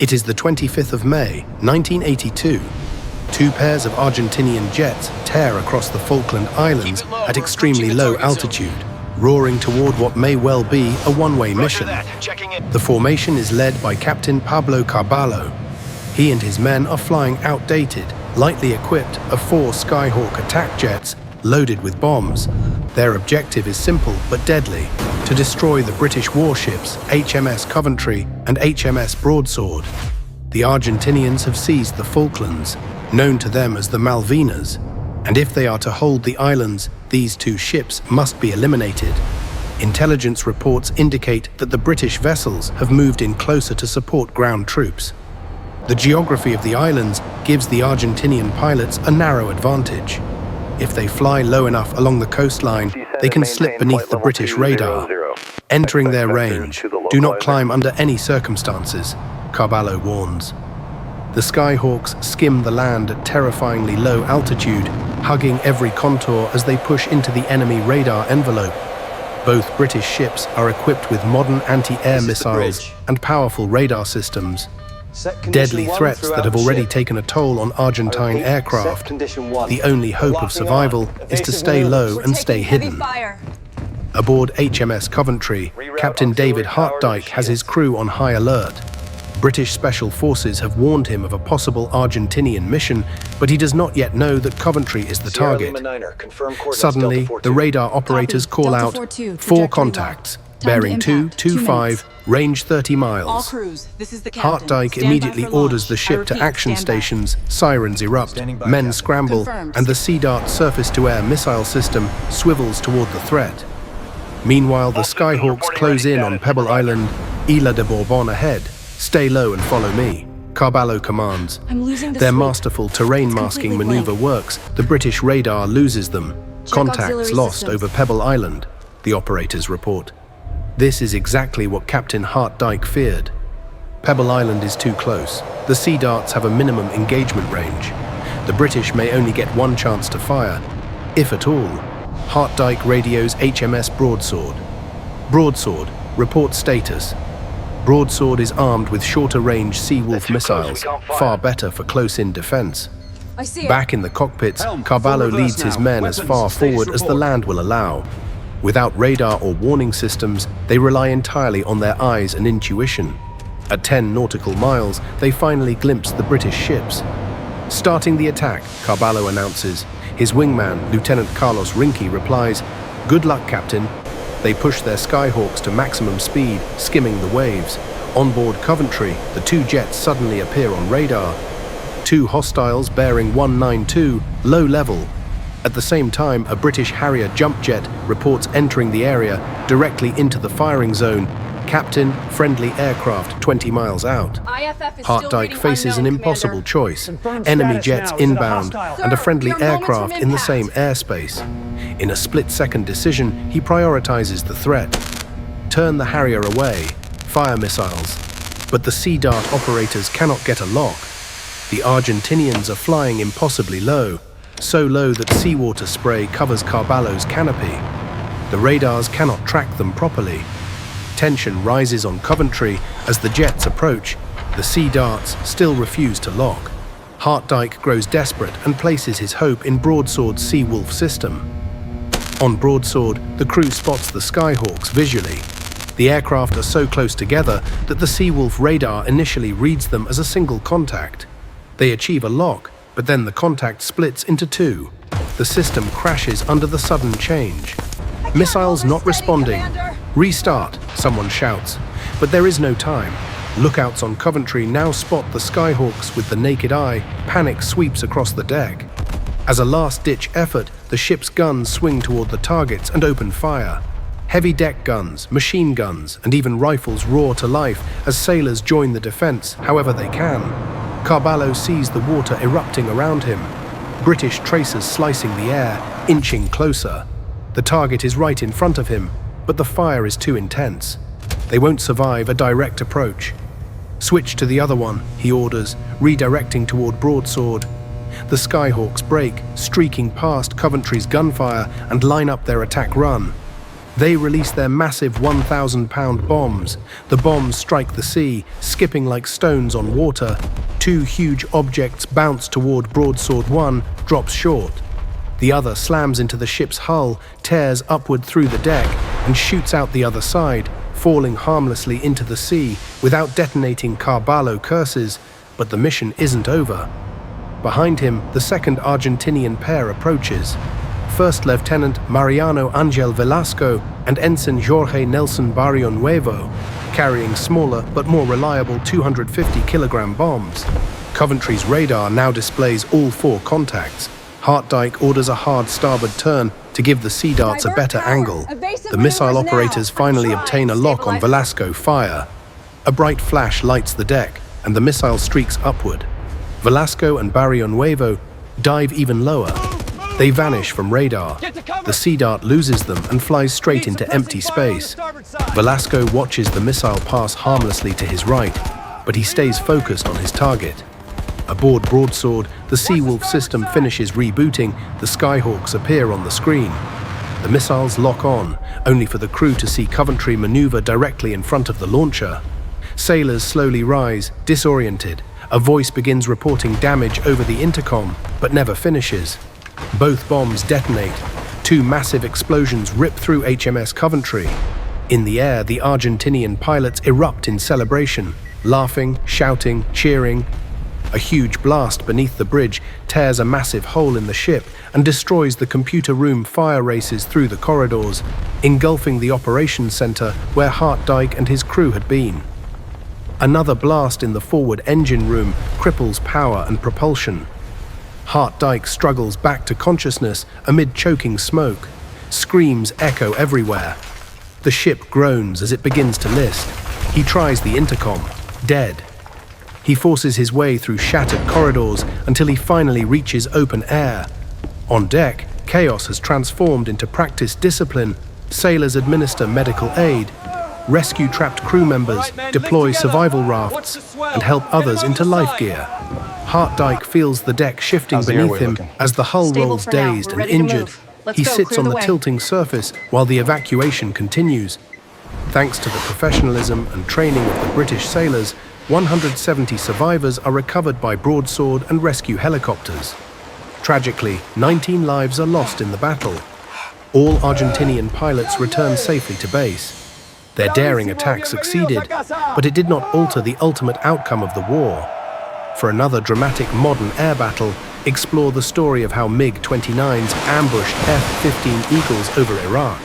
It is the 25th of May, 1982. Two pairs of Argentinian jets tear across the Falkland Islands at extremely low altitude, roaring toward what may well be a one-way mission. The formation is led by Captain Pablo Carballo. He and his men are flying outdated, lightly equipped F-4 Skyhawk attack jets loaded with bombs. Their objective is simple but deadly: to destroy the British warships HMS Coventry and HMS Broadsword. The Argentinians have seized the Falklands, known to them as the Malvinas, and if they are to hold the islands, these two ships must be eliminated. Intelligence reports indicate that the British vessels have moved in closer to support ground troops. The geography of the islands gives the Argentinian pilots a narrow advantage. If they fly low enough along the coastline, they can slip beneath the British radar. Entering their range, do not climb under any circumstances, Carballo warns. The Skyhawks skim the land at terrifyingly low altitude, hugging every contour as they push into the enemy radar envelope. Both British ships are equipped with modern anti-air missiles and powerful radar systems. Deadly threats that have already taken a toll on Argentine aircraft. The only hope of survival is to stay low and stay hidden. Aboard HMS Coventry, Captain David Hartdyke has his crew on high alert. British Special Forces have warned him of a possible Argentinian mission, but he does not yet know that Coventry is the target. Suddenly, the radar operators call out 4 contacts, bearing 225, range 30 miles. Hartdyke immediately orders the ship to action stations, sirens erupt, men scramble, and the Sea Dart surface-to-air missile system swivels toward the threat. Meanwhile, the Skyhawks close in on Pebble Island, Isla de Bourbon ahead. Stay low and follow me, Carballo commands. Their masterful terrain masking maneuver works. The British radar loses them. Contacts lost over Pebble Island, the operators report. This is exactly what Captain Hartdyke feared. Pebble Island is too close. The Sea Darts have a minimum engagement range. The British may only get one chance to fire, if at all. Hartdyke radios HMS Broadsword. Broadsword, report status. Broadsword is armed with shorter-range Seawolf missiles, far better for close-in defense. Back in the cockpits, Carballo leads his men as far forward as the land will allow. Without radar or warning systems, they rely entirely on their eyes and intuition. At 10 nautical miles, they finally glimpse the British ships. Starting the attack, Carballo announces. His wingman, Lieutenant Carlos Rinke, replies, "Good luck, Captain." They push their Skyhawks to maximum speed, skimming the waves. On board Coventry, the two jets suddenly appear on radar. Two hostiles bearing 192, low level. At the same time, a British Harrier jump jet reports entering the area directly into the firing zone. Captain, friendly aircraft 20 miles out. Hartdyke faces an impossible choice: enemy jets inbound and a friendly aircraft in the same airspace. In a split-second decision, he prioritizes the threat. Turn the Harrier away, fire missiles. But the Sea Dart operators cannot get a lock. The Argentinians are flying impossibly low, so low that seawater spray covers Carballo's canopy. The radars cannot track them properly. Tension rises on Coventry as the jets approach. The Sea Darts still refuse to lock. Hartdyke grows desperate and places his hope in Broadsword's Seawolf system. On Broadsword, the crew spots the Skyhawks visually. The aircraft are so close together that the Seawolf radar initially reads them as a single contact. They achieve a lock, but then the contact splits into two. The system crashes under the sudden change. Missiles not responding. Restart, someone shouts. But there is no time. Lookouts on Coventry now spot the Skyhawks with the naked eye. Panic sweeps across the deck. As a last-ditch effort, the ship's guns swing toward the targets and open fire. Heavy deck guns, machine guns, and even rifles roar to life as sailors join the defense however they can. Carballo sees the water erupting around him. British tracers slicing the air, inching closer. The target is right in front of him, but the fire is too intense. They won't survive a direct approach. Switch to the other one, he orders, redirecting toward Broadsword. The Skyhawks break, streaking past Coventry's gunfire and line up their attack run. They release their massive 1,000-pound bombs. The bombs strike the sea, skipping like stones on water. Two huge objects bounce toward broadsword. One drops short. The other slams into the ship's hull, tears upward through the deck, and shoots out the other side, falling harmlessly into the sea without detonating Carballo curses. But the mission isn't over. Behind him, the second Argentinian pair approaches. First Lieutenant Mariano Angel Velasco and Ensign Jorge Nelson Barrio Nuevo, carrying smaller but more reliable 250-kilogram bombs. Coventry's radar now displays all 4 contacts. Hartdyke orders a hard starboard turn to give the Sea Darts a better angle. The missile operators finally obtain a lock on Velasco. Fire. A bright flash lights the deck, and the missile streaks upward. Velasco and Barrio Nuevo dive even lower. They vanish from radar. The Sea Dart loses them and flies straight into empty space. Velasco watches the missile pass harmlessly to his right, but he stays focused on his target. Aboard Broadsword, the Seawolf system finishes rebooting. The Skyhawks appear on the screen. The missiles lock on, only for the crew to see Coventry maneuver directly in front of the launcher. Sailors slowly rise, disoriented. A voice begins reporting damage over the intercom, but never finishes. Both bombs detonate. 2 massive explosions rip through HMS Coventry. In the air, the Argentinian pilots erupt in celebration, laughing, shouting, cheering. A huge blast beneath the bridge tears a massive hole in the ship and destroys the computer room. Fire races through the corridors, engulfing the operations center where Hartdyke and his crew had been. Another blast in the forward engine room cripples power and propulsion. Hartdyke struggles back to consciousness amid choking smoke. Screams echo everywhere. The ship groans as it begins to list. He tries the intercom. Dead. He forces his way through shattered corridors until he finally reaches open air. On deck, chaos has transformed into practiced discipline. Sailors administer medical aid, rescue trapped crew members, deploy survival rafts, and help others into life gear. Hartdyke feels the deck shifting beneath him as the hull rolls dazed and injured. He sits on the tilting surface while the evacuation continues. Thanks to the professionalism and training of the British sailors, 170 survivors are recovered by broadsword and rescue helicopters. Tragically, 19 lives are lost in the battle. All Argentinian pilots return safely to base. Their daring attack succeeded, but it did not alter the ultimate outcome of the war. For another dramatic modern air battle, explore the story of how MiG-29s ambushed F-15 Eagles over Iraq.